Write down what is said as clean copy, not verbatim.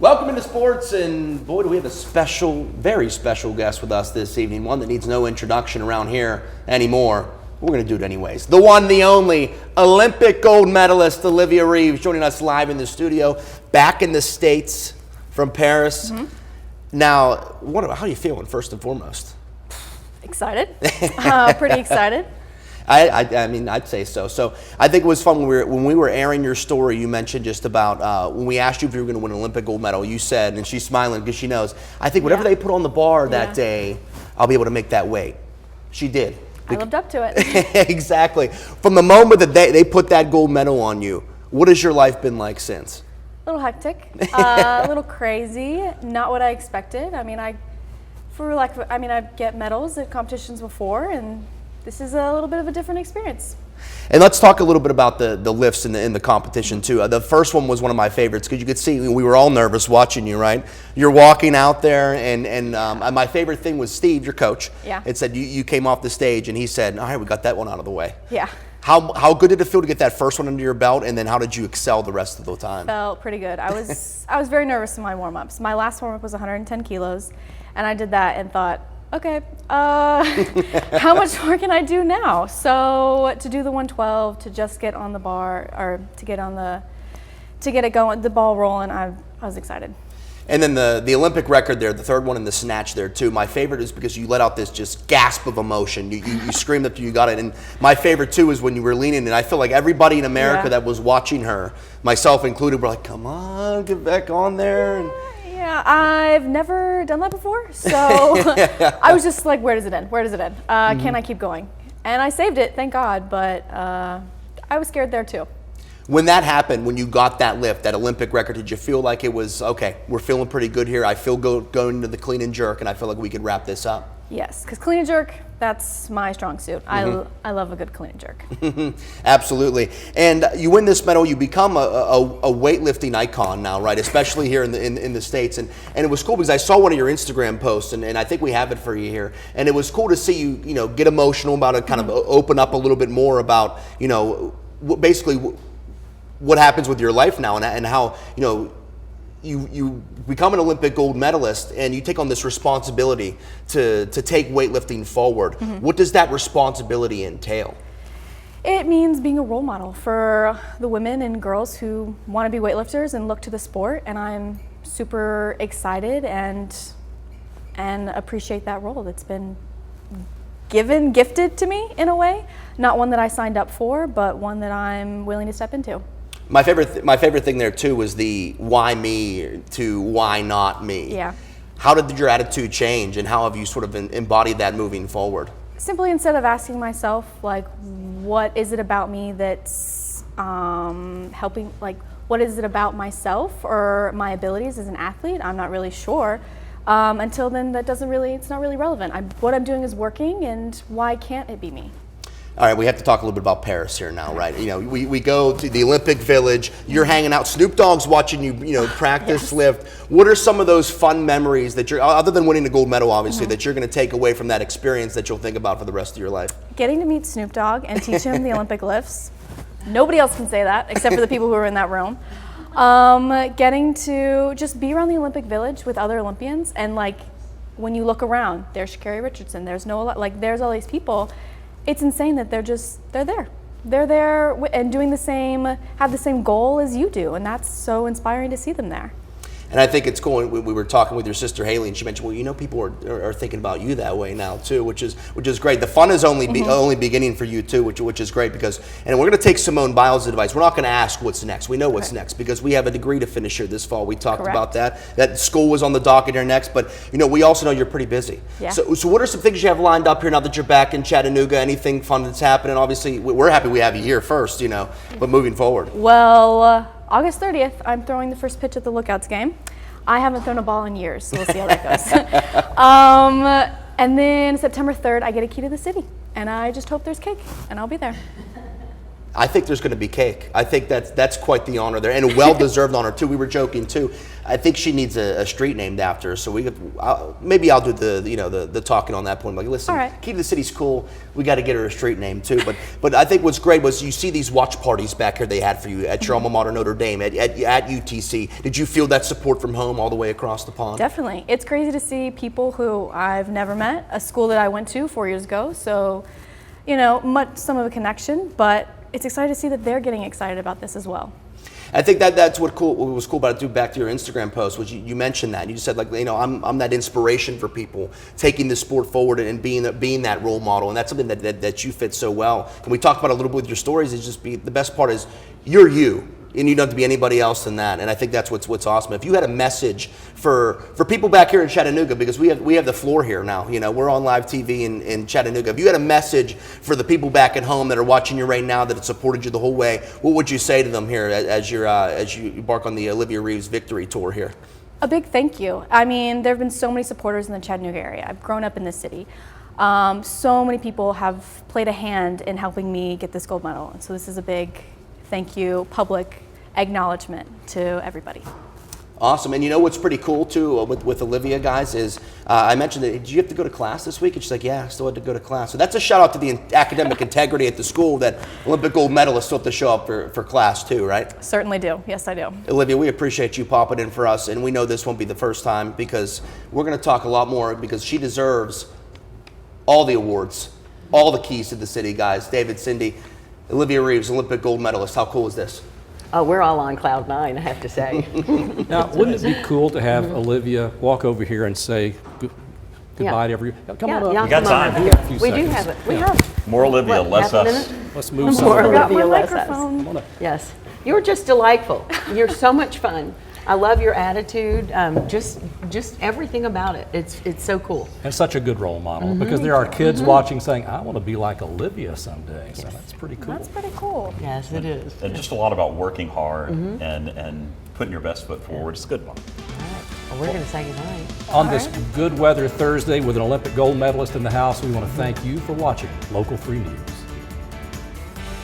Welcome into sports, and boy, do we have a special, very special guest with us this evening. One that needs no introduction around here anymore. We're going to do it anyways. The one, the only, Olympic gold medalist Olivia Reeves, joining us live in the studio, back in the States from Paris. Now, how are you feeling, first and foremost? Excited. Pretty excited. I mean, I'd say so. So I think it was fun when we were airing your story. You mentioned just about when we asked you if you were going to win an Olympic gold medal. You said, and she's smiling because she knows, I think whatever they put on the bar that day, I'll be able to make that weight. She did. I lived up to it. Exactly. From the moment that they put that gold medal on you, what has your life been like since? A little hectic, a little crazy. Not what I expected. I mean, I get medals at competitions before, and this is a little bit of a different experience. And let's talk a little bit about the lifts in the competition too. The first one was one of my favorites because you could see we were all nervous watching you, right? You're walking out there, and my favorite thing was Steve, your coach. Yeah. It said you came off the stage and he said, all right, we got that one out of the way. Yeah. How good did it feel to get that first one under your belt, and then how did you excel the rest of the time? Felt pretty good. I was very nervous in my warm-ups. My last warm-up was 110 kilos, and I did that and thought, okay, how much more can I do now? So to do the 112, to just get on the bar, or to get it going, the ball rolling, I was excited. And then the Olympic record there, the third one in the snatch there too. My favorite is because you let out this just gasp of emotion. You screamed after you got it. And my favorite too is when you were leaning, and I feel like everybody in America that was watching her, myself included, were like, come on, get back on there. And yeah, I've never done that before, so I was just like, where does it end? Where does it end? Can I keep going? And I saved it, thank God, but I was scared there too. When that happened, when you got that lift, that Olympic record, did you feel like it was, okay, we're feeling pretty good here, I feel going into the clean and jerk, and I feel like we could wrap this up? Yes, because clean and jerk, that's my strong suit. I love a good clean and jerk. Absolutely. And you win this medal, you become a weightlifting icon now, right? Especially here in the States. And it was cool because I saw one of your Instagram posts, and I think we have it for you here. And it was cool to see you get emotional about it, kind of open up a little bit more about, basically what happens with your life now, and how, you become an Olympic gold medalist, and you take on this responsibility to take weightlifting forward. What does that responsibility entail? It means being a role model for the women and girls who want to be weightlifters and look to the sport, and I'm super excited and appreciate that role that's been gifted to me in a way. Not one that I signed up for, but one that I'm willing to step into. My favorite thing there too was the why me to why not me. Yeah. How did your attitude change, and how have you sort of embodied that moving forward? Simply, instead of asking myself, like, what is it about me that's helping, like, what is it about myself or my abilities as an athlete? I'm not really sure. Until then, it's not really relevant. What I'm doing is working, and why can't it be me? All right, we have to talk a little bit about Paris here now, right? We go to the Olympic Village. You're hanging out. Snoop Dogg's watching you, practice lift. What are some of those fun memories that you're, other than winning the gold medal, obviously, that you're going to take away from that experience that you'll think about for the rest of your life? Getting to meet Snoop Dogg and teach him the Olympic lifts. Nobody else can say that except for the people who are in that room. Getting to just be around the Olympic Village with other Olympians, and like when you look around, there's Sha'Carri Richardson. There's there's all these people. It's insane that they're there. They're there and have the same goal as you do, and that's so inspiring to see them there. And I think it's cool. We were talking with your sister Haley, and she mentioned, well, people are thinking about you that way now too, which is great. The fun is only beginning for you too, which is great and we're going to take Simone Biles' advice. We're not going to ask what's next. We know what's next because we have a degree to finish here this fall. We talked about that. That school was on the docket here next, but we also know you're pretty busy. Yeah. So what are some things you have lined up here now that you're back in Chattanooga? Anything fun that's happening? Obviously, we're happy we have you here first, but moving forward. Well, August 30th, I'm throwing the first pitch at the Lookouts game. I haven't thrown a ball in years, so we'll see how that goes. And then September 3rd, I get a key to the city, and I just hope there's cake, and I'll be there. I think there's going to be cake. I think that's quite the honor there, and a well-deserved honor too. We were joking too. I think she needs a street named after her. So maybe I'll do the talking on that point. Like, listen, All right. Key to the City's cool. We got to get her a street name too. But I think what's great was you see these watch parties back here they had for you at your alma mater Notre Dame at UTC. Did you feel that support from home all the way across the pond? Definitely. It's crazy to see people who I've never met, a school that I went to 4 years ago. So, some of a connection, but it's exciting to see that they're getting excited about this as well. I think that's what was cool about it too. Back to your Instagram post, was you mentioned that you said I'm that inspiration for people taking the sport forward and being that role model, and that's something that you fit so well. And we talked about a little bit with your stories. The best part is you're you. And you don't have to be anybody else than that. And I think that's what's awesome. If you had a message for people back here in Chattanooga, because we have the floor here now, we're on live TV in Chattanooga. If you had a message for the people back at home that are watching you right now that have supported you the whole way, what would you say to them here as you embark on the Olivia Reeves victory tour here? A big thank you. I mean, there have been so many supporters in the Chattanooga area. I've grown up in this city. So many people have played a hand in helping me get this gold medal. And so this is a big thank you, public acknowledgement to everybody. Awesome. And what's pretty cool too with Olivia, guys, is I mentioned that, did you have to go to class this week? And she's like, yeah, I still had to go to class. So that's a shout out to the academic integrity at the school, that Olympic gold medalists still have to show up for class too, right? Certainly do. Yes, I do. Olivia, we appreciate you popping in for us, and we know this won't be the first time, because we're going to talk a lot more, because she deserves all the awards, all the keys to the city, guys. David, Cindy, Olivia Reeves, Olympic gold medalist. How cool is this? Oh, we're all on cloud nine, I have to say. Now, wouldn't it be cool to have Olivia walk over here and say goodbye to everyone? Come on up. Yeah, You got come on time. up. A few We do seconds. have it. We Yeah. have More Olivia, what, less half a us. minute? Let's move some More of Forgot Olivia, my less us. microphone. Come on up. Yes, you're just delightful. You're so much fun. I love your attitude. Just everything about it. It's so cool. And such a good role model, because there are kids watching saying, I want to be like Olivia someday. So that's pretty cool. That's pretty cool. Yes, it is. And just a lot about working hard and putting your best foot forward. It's a good one. All right. Well, we're going to say goodnight. On this good weather Thursday with an Olympic gold medalist in the house, we want to thank you for watching Local 3 News.